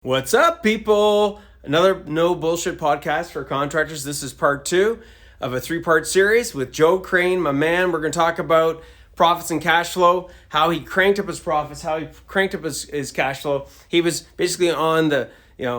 What's up, people? Another no bullshit podcast for contractors. This is part 2 of a 3-part series with Joe Crane, my man. We're going to talk about profits and cash flow, how he cranked up his profits, how he cranked up his cash flow. He was basically on the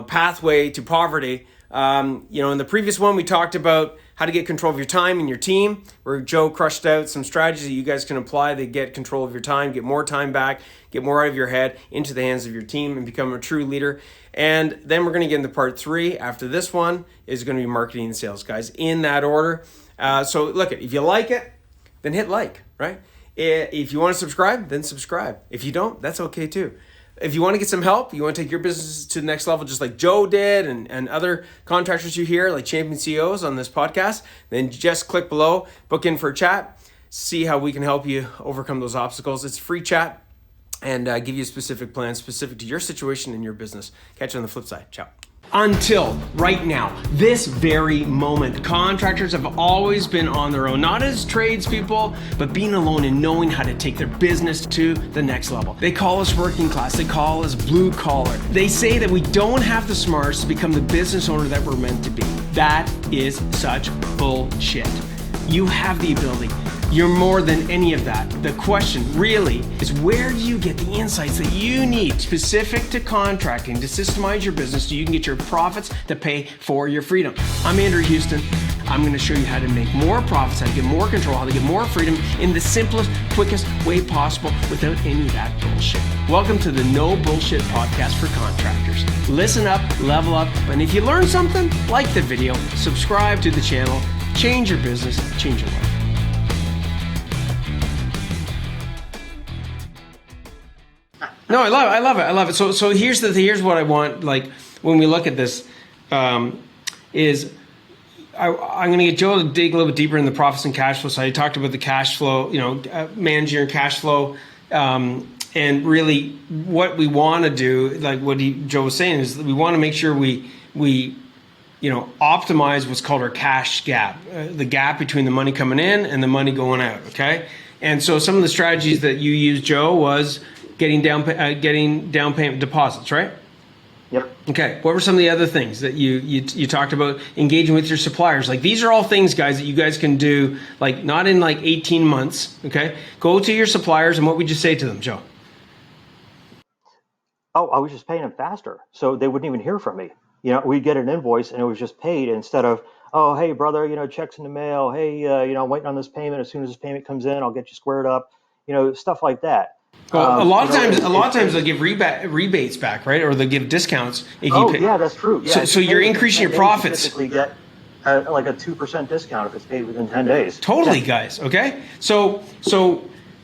pathway to poverty. In the previous one, we talked about how to get control of your time and your team, where Joe crushed out some strategies that you guys can apply to get control of your time, get more time back, get more out of your head into the hands of your team and become a true leader. And then we're going to get into part 3. After this one is going to be marketing and sales, guys, in that order. So look, if you like it, then hit like, right? If you want to subscribe, then subscribe. If you don't, that's okay too. If you want to get some help, you want to take your business to the next level, just like Joe did and other contractors you hear, like champion CEOs on this podcast, then just click below, book in for a chat, see how we can help you overcome those obstacles. It's a free chat and give you a specific plan specific to your situation and your business. Catch you on the flip side. Ciao. Until right now, this very moment, contractors have always been on their own, not as tradespeople, but being alone and knowing how to take their business to the next level. They call us working class, they call us blue collar. They say that we don't have the smarts to become the business owner that we're meant to be. That is such bullshit. You have the ability. You're more than any of that. The question really is, where do you get the insights that you need specific to contracting to systemize your business so you can get your profits to pay for your freedom? I'm Andrew Houston. I'm going to show you how to make more profits, how to get more control, how to get more freedom in the simplest, quickest way possible without any of that bullshit. Welcome to the No Bullshit Podcast for Contractors. Listen up, level up, and if you learn something, like the video, subscribe to the channel, change your business, change your life. No, I love it. So here's what I want. Like when we look at this, is I'm going to get Joe to dig a little bit deeper in the profits and cash flow side. He talked about the cash flow, managing your cash flow, and really what we want to do, like what Joe was saying, is we want to make sure we optimize what's called our cash gap, the gap between the money coming in and the money going out. Okay, and so some of the strategies that you used, Joe, was getting down payment deposits, right? Yep. Okay. What were some of the other things that you talked about? Engaging with your suppliers. Like these are all things, guys, that you guys can do, like not in like 18 months. Okay. Go to your suppliers, and what would you say to them, Joe? Oh, I was just paying them faster, so they wouldn't even hear from me. We'd get an invoice and it was just paid instead of, oh, hey, brother, checks in the mail. Hey, I'm waiting on this payment. As soon as this payment comes in, I'll get you squared up. Stuff like that. Well, a lot of times they'll give rebates back, right? Or they'll give discounts if you pay. Yeah, that's true. Yeah, so you're increasing your profits. You typically get like a 2% discount if it's paid within 10 days. Totally, yeah. Guys. Okay. So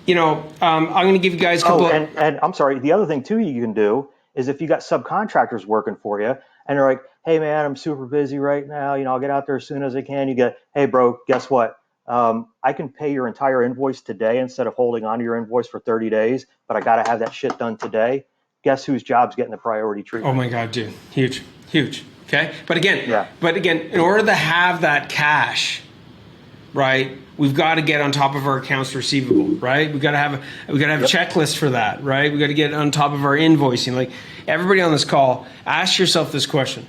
I'm going to give you guys a couple. And I'm sorry. The other thing too you can do is if you got subcontractors working for you and they're like, hey man, I'm super busy right now. I'll get out there as soon as I can. You get, hey bro, guess what? I can pay your entire invoice today instead of holding on to your invoice for 30 days, but I got to have that shit done today. Guess whose job's getting the priority treatment? Oh my God, dude. Huge. Okay. But again, in order to have that cash, right, we've got to get on top of our accounts receivable, right? We've got to have a checklist for that, right? We've got to get on top of our invoicing. Like everybody on this call, ask yourself this question.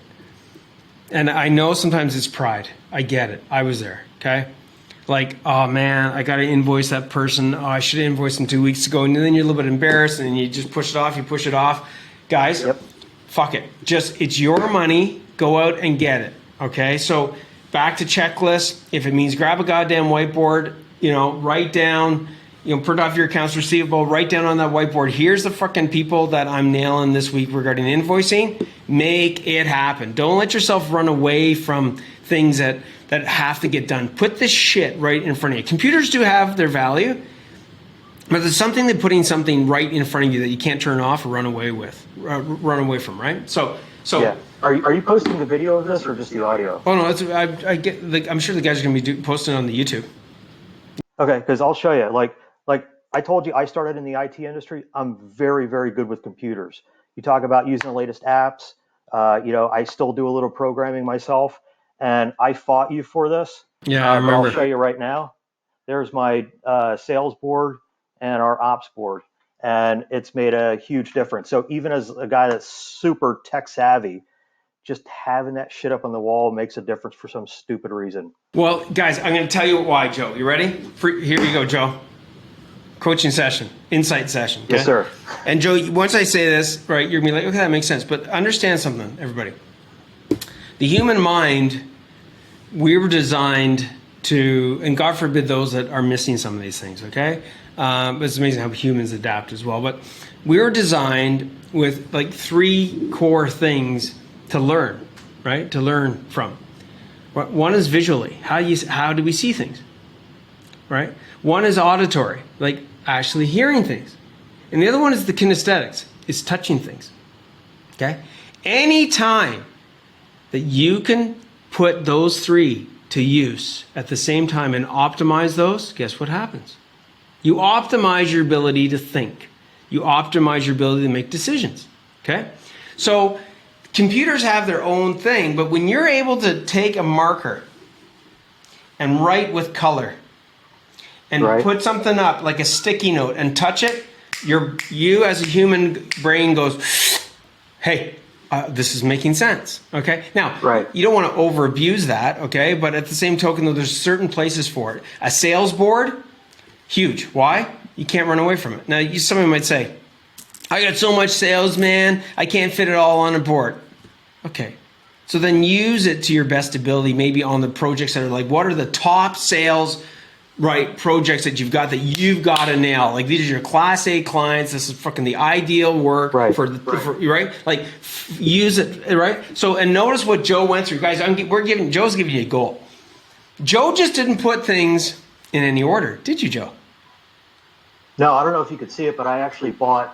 And I know sometimes it's pride. I get it. I was there. Okay. Like, oh man, I got to invoice that person. Oh, I should have invoiced them 2 weeks ago. And then you're a little bit embarrassed and you just push it off. Guys, Fuck it. It's your money. Go out and get it. Okay. So back to checklist. If it means grab a goddamn whiteboard, write down, print off your accounts receivable, write down on that whiteboard, here's the fucking people that I'm nailing this week regarding invoicing. Make it happen. Don't let yourself run away from things that have to get done. Put this shit right in front of you. Computers do have their value, but there's something that putting something right in front of you that you can't turn off or run away from, right? So yeah. Are you posting the video of this or just the audio? Oh no, I'm sure the guys are going to be posting on the YouTube. Okay, because I'll show you. Like I told you, I started in the IT industry. I'm very, very good with computers. You talk about using the latest apps. I still do a little programming myself, and I fought you for this. Yeah, I remember. But I'll show you right now. There's my sales board and our ops board. and it's made a huge difference. So even as a guy that's super tech savvy, just having that shit up on the wall makes a difference for some stupid reason. Well, guys, I'm going to tell you why, Joe. You ready? Here you go, Joe. Coaching session, insight session. Okay? Yes, sir. And Joe, once I say this, right, you're going to be like, okay, that makes sense. But understand something, everybody. The human mind, we were designed to, and God forbid those that are missing some of these things, okay? It's amazing how humans adapt as well. But we were designed with like 3 core things to learn, right? To learn from. One is visually. How do we see things, right? One is auditory, like actually hearing things. And the other one is the kinesthetics, is touching things, okay? Anytime that you can put those 3 to use at the same time and optimize those, guess what happens? You optimize your ability to think. You optimize your ability to make decisions, okay? So computers have their own thing, but when you're able to take a marker and write with color and put something up like a sticky note and touch it, you as a human brain goes, hey, this is making sense, okay? Now, you don't want to over abuse that, okay? But at the same token, though, there's certain places for it. A sales board, huge. Why? You can't run away from it. Now, somebody might say, I got so much sales, man, I can't fit it all on a board. Okay, so then use it to your best ability, maybe on the projects that are like, what are the top sales, projects that you've got to nail? Like, these are your class A clients. This is fucking the ideal work for like, use it, right? So, and notice what Joe went through. Guys, Joe's giving you a goal. Joe just didn't put things in any order. Did you, Joe? No, I don't know if you could see it, but I actually bought,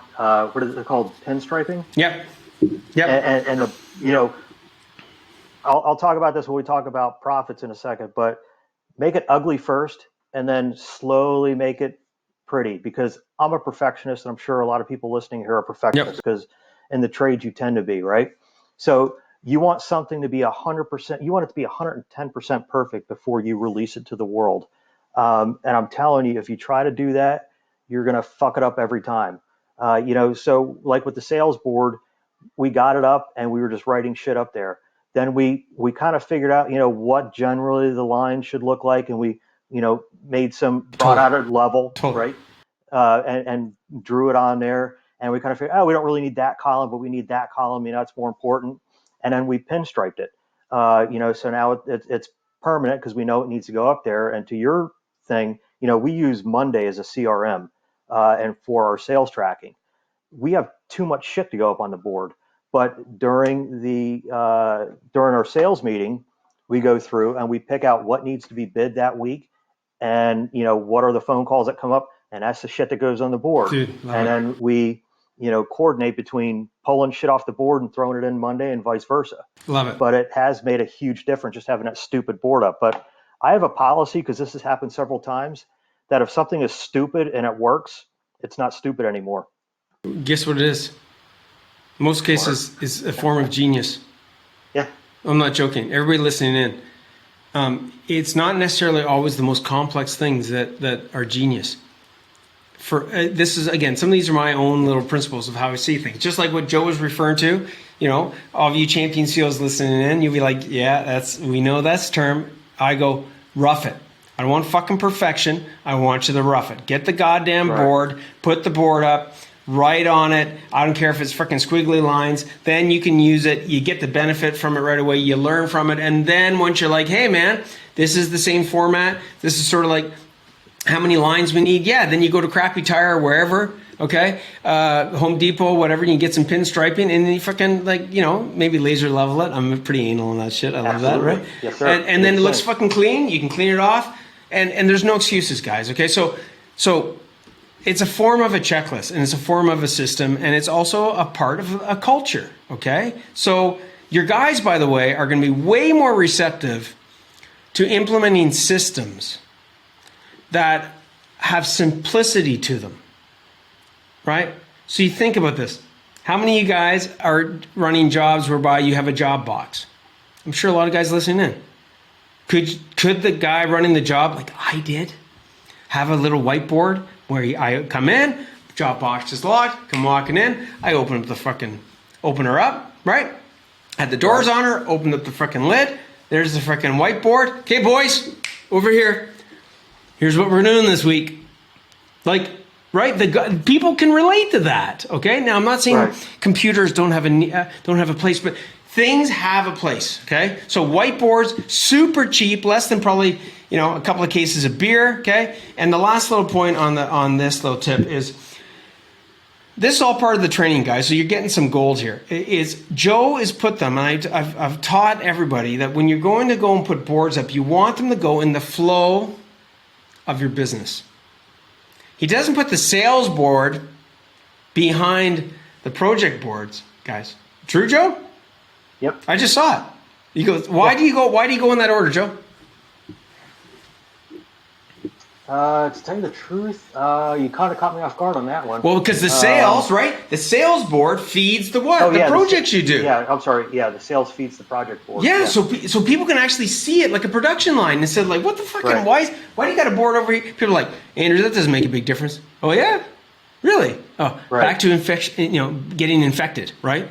what is it called? Pinstriping? Yep. And I'll talk about this when we talk about profits in a second, but make it ugly first and then slowly make it pretty, because I'm a perfectionist, and I'm sure a lot of people listening here are perfectionists, because in the trade you tend to be, right? So you want something to be 100%, you want it to be 110% perfect before you release it to the world. And I'm telling you, if you try to do that, you're going to fuck it up every time. So like with the sales board, we got it up and we were just writing shit up there. Then we kind of figured out, what generally the line should look like. And we, brought out a level, right? And drew it on there. And we kind of figured, we don't really need that column, but we need that column, it's more important. And then we pinstriped it, so now it's permanent because we know it needs to go up there. And to your thing, we use Monday as a CRM and for our sales tracking. We have too much shit to go up on the board. But during our sales meeting, we go through and we pick out what needs to be bid that week, and what are the phone calls that come up, and that's the shit that goes on the board. Then we coordinate between pulling shit off the board and throwing it in Monday and vice versa. Love it. But it has made a huge difference just having that stupid board up. But I have a policy, because this has happened several times, that if something is stupid and it works, it's not stupid anymore. Guess what it is? Most cases is a form of genius. Yeah. I'm not joking. Everybody listening in, it's not necessarily always the most complex things that are genius. This is, again, some of these are my own little principles of how I see things. Just like what Joe was referring to, all of you champion CEOs listening in, you'll be like, yeah, we know that's the term. I go, rough it. I don't want fucking perfection. I want you to rough it. Get the goddamn board, put the board up, write on it. I don't care if it's freaking squiggly lines. Then you can use it. You get the benefit from it right away. You learn from it. And then once you're like, hey, man, this is the same format. This is sort of like how many lines we need. Yeah, then you go to Crappy Tire or wherever, okay? Home Depot, whatever, and you get some pinstriping, and then you fucking, maybe laser level it. I'm pretty anal on that shit. I love that, right? Yes, sir. And then it looks fucking clean. You can clean it off. And there's no excuses, guys, okay? So it's a form of a checklist, and it's a form of a system, and it's also a part of a culture, okay? So your guys, by the way, are going to be way more receptive to implementing systems that have simplicity to them, right? So you think about this. How many of you guys are running jobs whereby you have a job box? I'm sure a lot of guys listening in. Could the guy running the job, like I did, have a little whiteboard where I come in, job box is locked. Come walking in. I open up the fucking, open her up, right? Had the doors on her, opened up the freaking lid. There's the freaking whiteboard. Okay, boys, over here. Here's what we're doing this week. Like, right? People can relate to that. Okay. Now, I'm not saying computers don't have a place, but things have a place. Okay. So whiteboards, super cheap, less than probably a couple of cases of beer. Okay. And the last little point on this little tip is, this is all part of the training, guys. So you're getting some gold here. Joe has put them, and I've taught everybody that when you're going to go and put boards up, you want them to go in the flow of your business. He doesn't put the sales board behind the project boards, guys. True, Joe? Yep. I just saw it. He goes, why do you go in that order, Joe? To tell you the truth, you kind of caught me off guard on that one. Well, because the sales, right? The sales board feeds the what? The projects you do. Yeah, I'm sorry. Yeah, the sales feeds the project board. Yeah, so people can actually see it like a production line and said, like, what the fucking, why do you got a board over here? People are like, Andrew, that doesn't make a big difference. Oh, yeah? Really? Oh, back to infection, getting infected, right?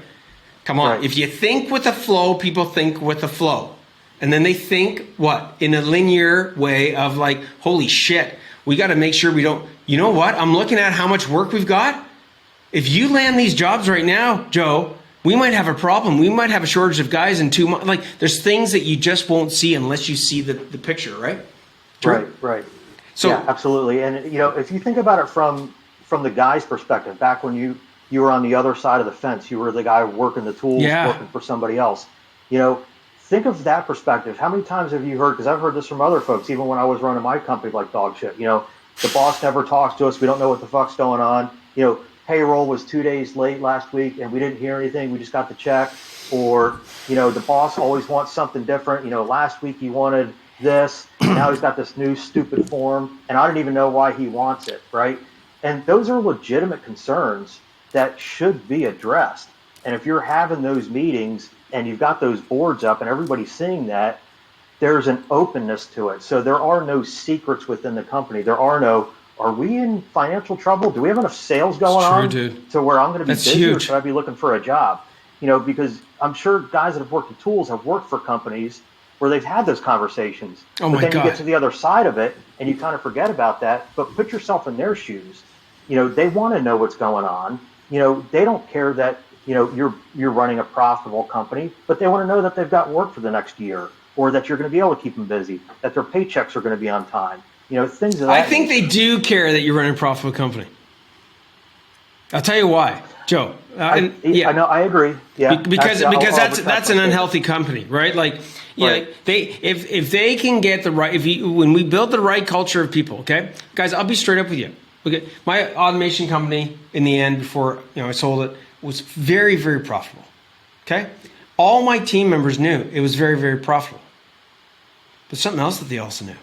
Come on. Right. If you think with a flow, people think with a flow. And then they think, what? In a linear way of like, holy shit, we got to make sure we don't, you know what? I'm looking at how much work we've got. If you land these jobs right now, Joe, we might have a problem. We might have a shortage of guys in 2 months. Like, there's things that you just won't see unless you see the picture, right? True? Right. So, yeah, absolutely. And, if you think about it from the guy's perspective, back when you were on the other side of the fence, you were the guy working the tools, working for somebody else, think of that perspective. How many times have you heard, because I've heard this from other folks, even when I was running my company like dog shit, the boss never talks to us. We don't know what the fuck's going on. Payroll was 2 days late last week and we didn't hear anything. We just got the check. Or, the boss always wants something different. Last week he wanted this. Now he's got this new stupid form and I don't even know why he wants it, right? And those are legitimate concerns that should be addressed. And if you're having those meetings and you've got those boards up and everybody's seeing that, there's an openness to it. So there are no secrets within the company. There are no, are we in financial trouble? Do we have enough sales going on to where I'm going to be busy or should I be looking for a job? Because I'm sure guys that have worked with tools have worked for companies where they've had those conversations. But then you get to the other side of it and you kind of forget about that. But put yourself in their shoes. They want to know what's going on. They don't care that you're running a profitable company, but they want to know that they've got work for the next year, or that you're going to be able to keep them busy, that their paychecks are going to be on time. Things of that. I think they do care that you're running a profitable company. I'll tell you why, Joe. I know. I agree. Yeah, because that's an unhealthy company, right? Like, if they can get the right, when we build the right culture of people, okay, guys, I'll be straight up with you. Okay, my automation company in the end, before I sold it, was very, very profitable. Okay, all my team members knew it was very, very profitable. But something else that they also knew.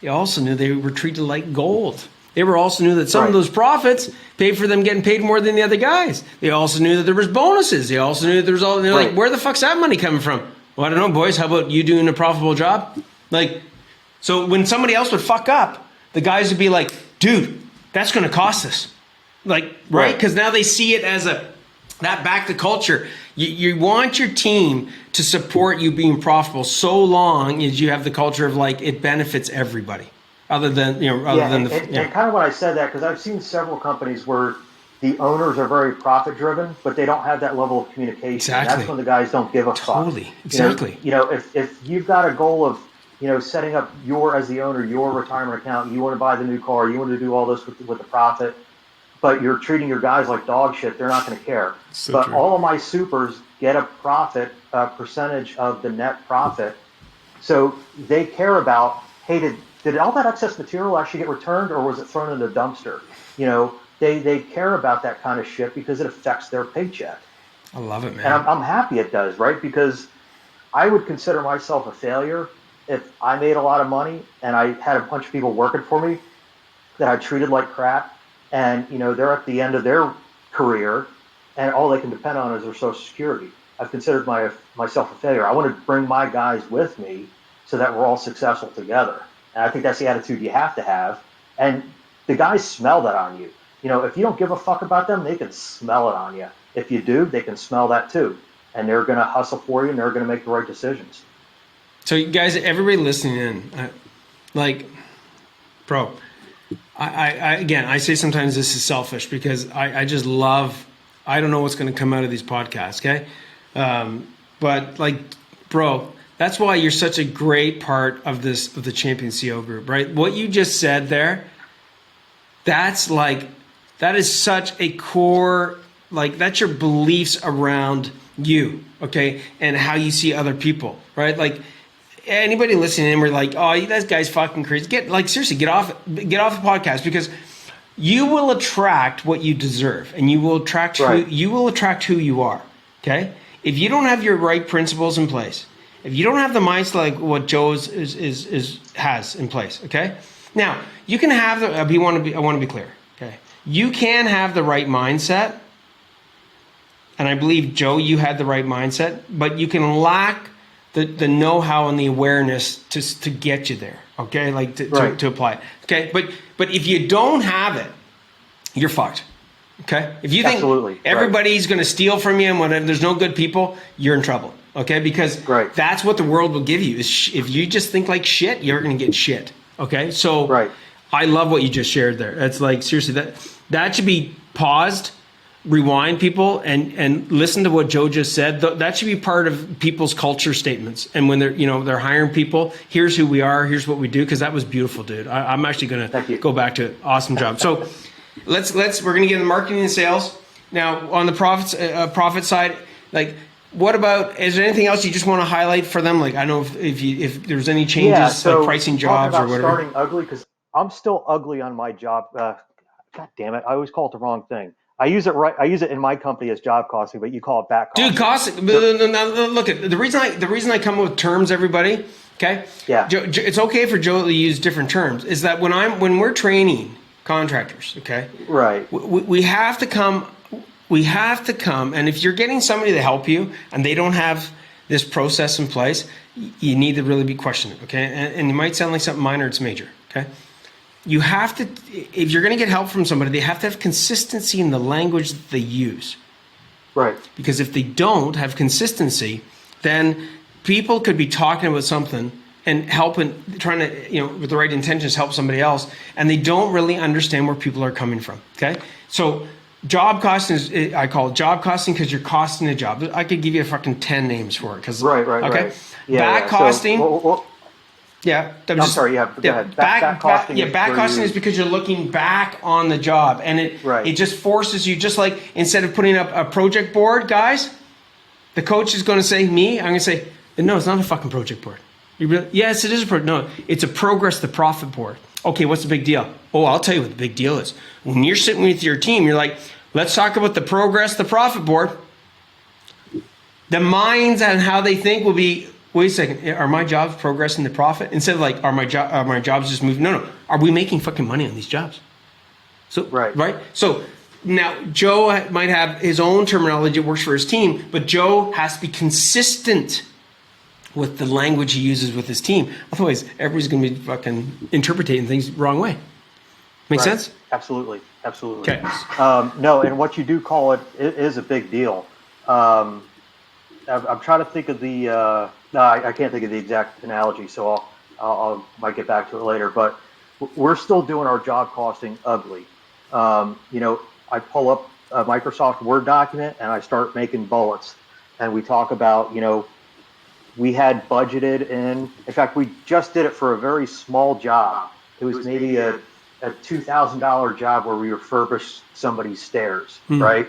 They also knew they were treated like gold. They also knew that some of those profits paid for them getting paid more than the other guys. They also knew that there was bonuses. They also knew that there was all. Like, where the fuck's that money coming from? Well, I don't know, boys. How about you doing a profitable job? Like, so when somebody else would fuck up, the guys would be like, dude, that's going to cost us. Like, right? Because now they see it as that back to culture. You want your team to support you being profitable so long as you have the culture of like, it benefits everybody. Other than, and kind of when I said that, because I've seen several companies where the owners are very profit driven, but they don't have that level of communication. Exactly. That's when the guys don't give a fuck. Exactly. If you've got a goal of, setting up as the owner, your retirement account, you want to buy the new car, you want to do all this with the profit, but you're treating your guys like dog shit, they're not going to care. But all of my supers get a profit, percentage of the net profit. So they care about, hey, did all that excess material actually get returned or was it thrown in the dumpster? They care about that kind of shit because it affects their paycheck. I love it, man. And I'm happy it does, right? Because I would consider myself a failure if I made a lot of money and I had a bunch of people working for me that I treated like crap and, they're at the end of their career and all they can depend on is their Social Security. I've considered myself a failure. I want to bring my guys with me so that we're all successful together. And I think that's the attitude you have to have. And the guys smell that on you. if you don't give a fuck about them, they can smell it on you. If you do, they can smell that too. And they're going to hustle for you and they're going to make the right decisions. So guys, everybody listening in, bro, I say sometimes this is selfish because I just love, I don't know what's going to come out of these podcasts. Okay. But like, bro, that's why you're such a great part of the Champion CO group, right? What you just said there, that is such a core, like that's your beliefs around you, okay? And how you see other people, right? Like anybody listening in, we're like, oh, that guy's fucking crazy. Seriously, get off the podcast, because you will attract what you deserve, and you will attract who you are, okay? If you don't have your right principles in place, if you don't have the mindset like what Joe has in place, okay? Now, you can have I want to be clear, okay? You can have the right mindset, and I believe, Joe, you had the right mindset, but you can lack the know-how and the awareness to get you there, okay? Like to apply it, okay? But if you don't have it, you're fucked, okay? If you think everybody's going to steal from you and whatever, there's no good people, you're in trouble, okay? Because that's what the world will give you. If you just think like shit, you're going to get shit, okay? So I love what you just shared there. It's like, seriously, that should be paused, rewind, people, and listen to what Joe just said. That should be part of people's culture statements. And when they're hiring people, here's who we are, here's what we do, because that was beautiful, dude. I'm actually going to go back to it. Awesome job. So we're going to get into marketing and sales. Now, on the profit side, like, what about, is there anything else you just want to highlight for them? Like, I know if there's any changes, like pricing jobs or whatever. Starting ugly, because I'm still ugly on my job. God damn it. I always call it the wrong thing. I use it in my company as job costing, but you call it back costing. Dude, costing. Look, the reason I come up with terms, everybody, okay? Yeah. It's okay for Joe to use different terms. Is that when we're training contractors, okay? Right. We have to come. And if you're getting somebody to help you and they don't have this process in place, you need to really be questioning it, okay? And it might sound like something minor, it's major, okay? You have to, if you're going to get help from somebody, they have to have consistency in the language that they use. Right. Because if they don't have consistency, then people could be talking about something and trying to, with the right intentions, help somebody else, and they don't really understand where people are coming from, okay? So job costing I call it job costing because you're costing a job. I could give you a fucking 10 names for it. Right. Yeah, back costing. So, yeah. Go ahead. Back costing is because you're looking back on the job, and it just forces you, just like instead of putting up a project board, guys, the coach is going to say, I'm going to say, no, it's not a fucking project board. Yes, it is a project. No, it's a progress to profit board. Okay, what's the big deal? Oh, I'll tell you what the big deal is. When you're sitting with your team, you're like, let's talk about the progress, the profit board. The minds and how they think will be, wait a second, are my jobs progressing the profit? Instead of like, are my jobs just moving? No. Are we making fucking money on these jobs? So right. So now Joe might have his own terminology that works for his team, but Joe has to be consistent with the language he uses with his team. Otherwise, everybody's going to be fucking interpreting things the wrong way. Make sense? Absolutely. Okay. No, and what you do call it is a big deal. I'm trying to think of the. No, I can't think of the exact analogy, so I'll might get back to it later. But we're still doing our job costing ugly. I pull up a Microsoft Word document and I start making bullets, and we talk about we had budgeted in fact, we just did it for a very small job. It was maybe a $2,000 job where we refurbished somebody's stairs, right?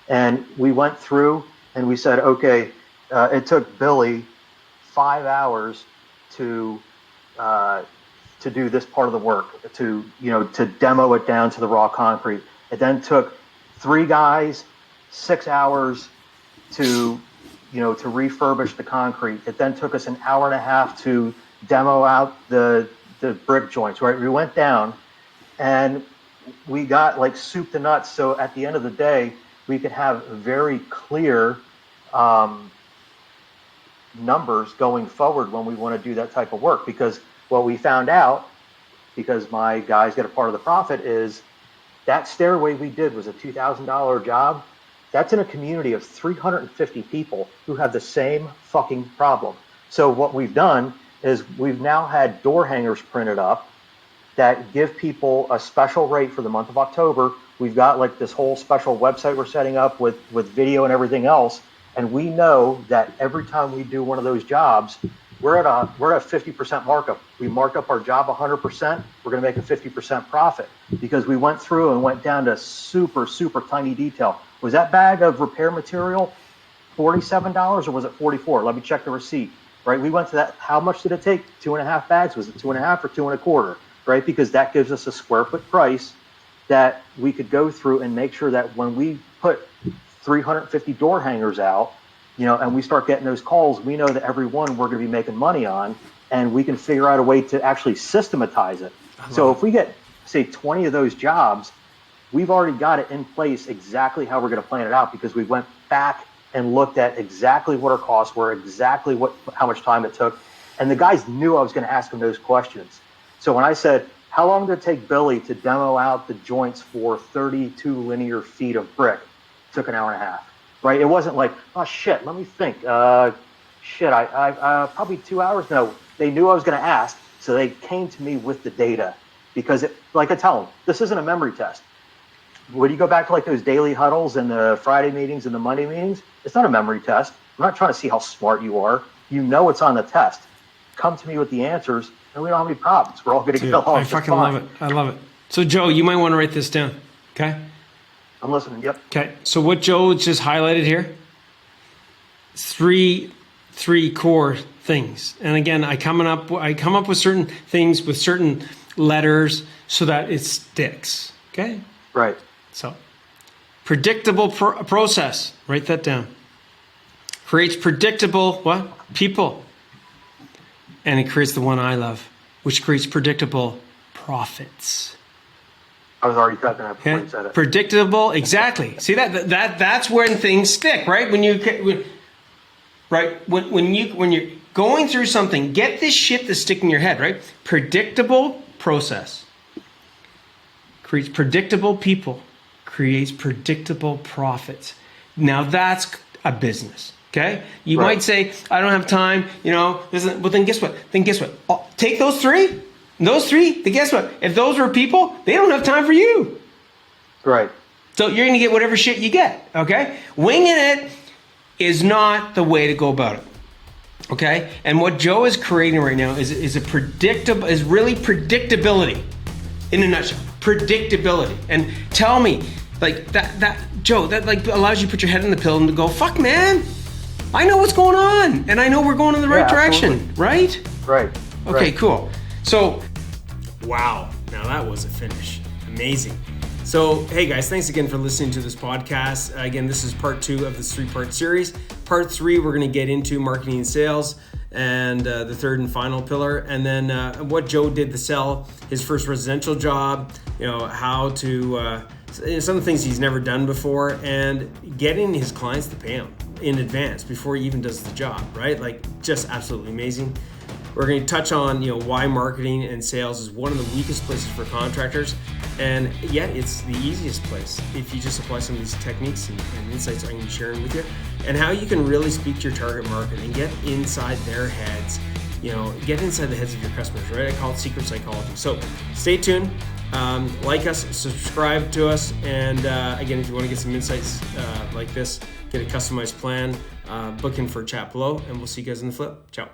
And we went through and we said, okay, it took Billy 5 hours to do this part of the work, to demo it down to the raw concrete. It then took 3 guys 6 hours to refurbish the concrete. It then took us an hour and a half to demo out the brick joints, right? We went down and we got like soup to nuts. So at the end of the day, we could have very clear numbers going forward when we want to do that type of work. Because what we found out, because my guys get a part of the profit, is That stairway we did was a $2,000 job. That's in a community of 350 people who have the same fucking problem. So what we've done is we've now had door hangers printed up that give people a special rate for the month of October. We've got like this whole special website we're setting up with video and everything else. And we know that every time we do one of those jobs, we're at a 50% markup. We mark up our job 100%. We're going to make a 50% profit because we went through and went down to super, super tiny detail. Was that bag of repair material $47 or was it $44? Let me check the receipt, right? We went to that. How much did it take? 2.5 bags. Was it 2.5 or 2.25? Right? Because that gives us a square foot price that we could go through and make sure that when we put 350 door hangers out, and we start getting those calls, we know that every one we're going to be making money on, and we can figure out a way to actually systematize it. So if we get, say, 20 of those jobs, we've already got it in place exactly how we're going to plan it out because we went back and looked at exactly what our costs were, exactly how much time it took. And the guys knew I was going to ask them those questions. So when I said, how long did it take Billy to demo out the joints for 32 linear feet of brick? It took an hour and a half. Right? It wasn't like, oh shit, let me think. I probably 2 hours. No, they knew I was going to ask, so they came to me with the data because, like I tell them, this isn't a memory test. When you go back to like those daily huddles and the Friday meetings and the Monday meetings, it's not a memory test. I'm not trying to see how smart you are. You know it's on the test. Come to me with the answers, and we don't have any problems. We're all going to get along. I fucking love it. I love it. So Joe, you might want to write this down. Okay. I'm listening. Yep. Okay. So what Joe just highlighted here, three core things. And again, I come up with certain things with certain letters so that it sticks. Okay. Right. So predictable process. Write that down. Creates predictable what? People. And it creates the one I love, which creates predictable profits. I was already typing that before you said it. Predictable, exactly. See that's when things stick, right? When you're going through something, get this shit that's sticking in your head, right? Predictable process creates predictable people, creates predictable profits. Now that's a business. Okay, you might say, I don't have time, but then guess what? Take those three. Then guess what? If those were people, they don't have time for you. Right. So you're going to get whatever shit you get. Okay. Winging it is not the way to go about it. Okay. And what Joe is creating right now is really predictability in a nutshell. Predictability. And tell me, like that Joe, that like allows you to put your head in the pillow and to go, fuck man, I know what's going on and I know we're going in the right direction. Absolutely. Right? Right. Okay, cool. So, wow. Now that was a finish. Amazing. So, hey guys, thanks again for listening to this podcast. Again, this is part 2 of this 3-part series. Part 3, we're going to get into marketing and sales and the third and final pillar. And then what Joe did to sell his first residential job, how to, some of the things he's never done before, and getting his clients to pay him in advance before he even does the job, right? Like, just absolutely amazing. We're going to touch on, why marketing and sales is one of the weakest places for contractors, and yet it's the easiest place if you just apply some of these techniques and insights I'm going to be sharing with you, and how you can really speak to your target market and get inside their heads, get inside the heads of your customers, right? I call it secret psychology. So stay tuned. Like us, subscribe to us, and again, if you want to get some insights like this, get a customized plan, book in for a chat below, and we'll see you guys in the flip. Ciao.